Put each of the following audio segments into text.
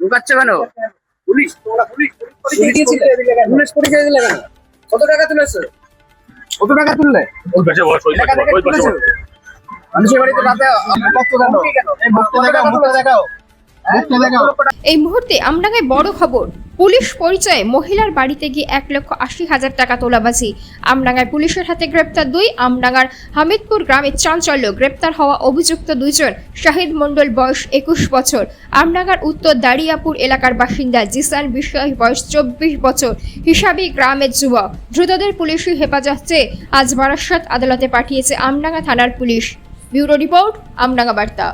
ঢুকাচ্ছে কেন? Police police police পরিচয় দিলে কেন? কত টাকা তুলেছে? কত টাকা তুললে? টাকা থেকে তুলেছে? মানুষের বাড়িতে রাতে ভক্ত কেন? এই ভক্ত দেখাও। এই মুহূর্তে আমডাঙ্গায় বড় খবর। পুলিশ পরিচয়ে মহিলার বাড়িতে গিয়ে 1,80,000 টাকা তোলাবাজি। আমডাঙ্গায় পুলিশের হাতে গ্রেপ্তার 2। আমডাঙ্গার হামিদপুর গ্রামে চাঞ্চল্য। গ্রেপ্তার হওয়া অভিযুক্ত 2 জন। শাহিদ মণ্ডল বয়স 21 বছর, আমডাঙ্গার উত্তর দারিয়াপুর এলাকার বাসিন্দা। জিসান বিশ্বাস বয়স 24 বছর, হিসাবি গ্রামের যুবক। ধৃতদের পুলিশি হেফাজত চেয়ে আজ বারাসত আদালতে পাঠিয়েছে আমডাঙ্গা থানার পুলিশ। ব্যুরো রিপোর্ট, আমডাঙ্গা বার্তা।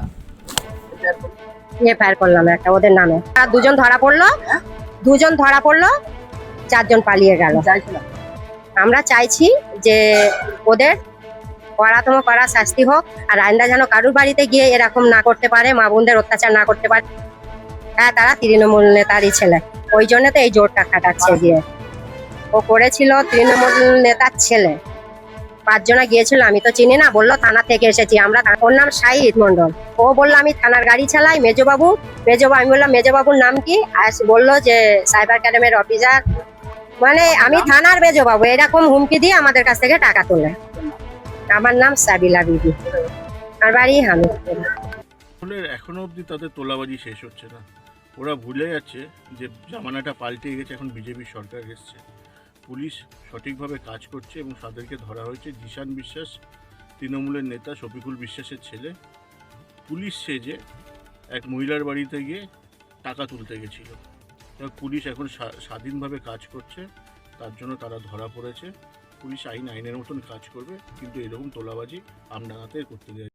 এফআইআর করলাম একটা ওদের নামে। আর দুজন ধরা পড়লো, 4 জন পালিয়ে গেল। আমরা চাইছি যে ওদের কড়াতম কড়া শাস্তি হোক, আর আইনটা যেন কারুর বাড়িতে গিয়ে এরকম না করতে পারে, মা বোনদের অত্যাচার না করতে পারে। হ্যাঁ, তারা তৃণমূল নেতারই ছেলে, ওই জন্য তো এই জোরটা খাটাচ্ছে গিয়ে। ও করেছিল তৃণমূল নেতার ছেলে। 5 জনা গিয়েছিল, আমি তো চিনি না, বললো থানা থেকে এসেছি আমরা। ওর নাম শাহিদ মণ্ডল। ও বললো আমি থানার গাড়ি চালাই, মেজবাবু। আমি বললাম মেজবাবুর নাম কি? আর বললো যে সাইবার ক্রাইমের অফিসার। মানে আমি থানার মেজবাবু, এরকম হুমকি দিয়ে আমাদের কাছ থেকে টাকা তোলে। আমার নাম সাবিলা বিবি, আমার বাড়ি হামিদপুর। এখনো অবধি তাদের তোলাবাজি শেষ হচ্ছে না। ওরা ভুলে যাচ্ছে যে জামানাটা পাল্টে গেছে, এখন বিজেপি সরকার এসছে। পুলিশ সঠিকভাবে কাজ করছে এবং তাদেরকে ধরা হয়েছে। জিসান বিশ্বাস তৃণমূলের নেতা শফিকুল বিশ্বাসের ছেলে, পুলিশ সেজে এক মহিলার বাড়িতে গিয়ে টাকা তুলতে গেছিল। পুলিশ এখন স্বাধীনভাবে কাজ করছে, তার জন্য তারা ধরা পড়েছে। পুলিশ আইনের মতন কাজ করবে, কিন্তু এরকম তোলাবাজি আমডাঙ্গাতে করতে দেয়।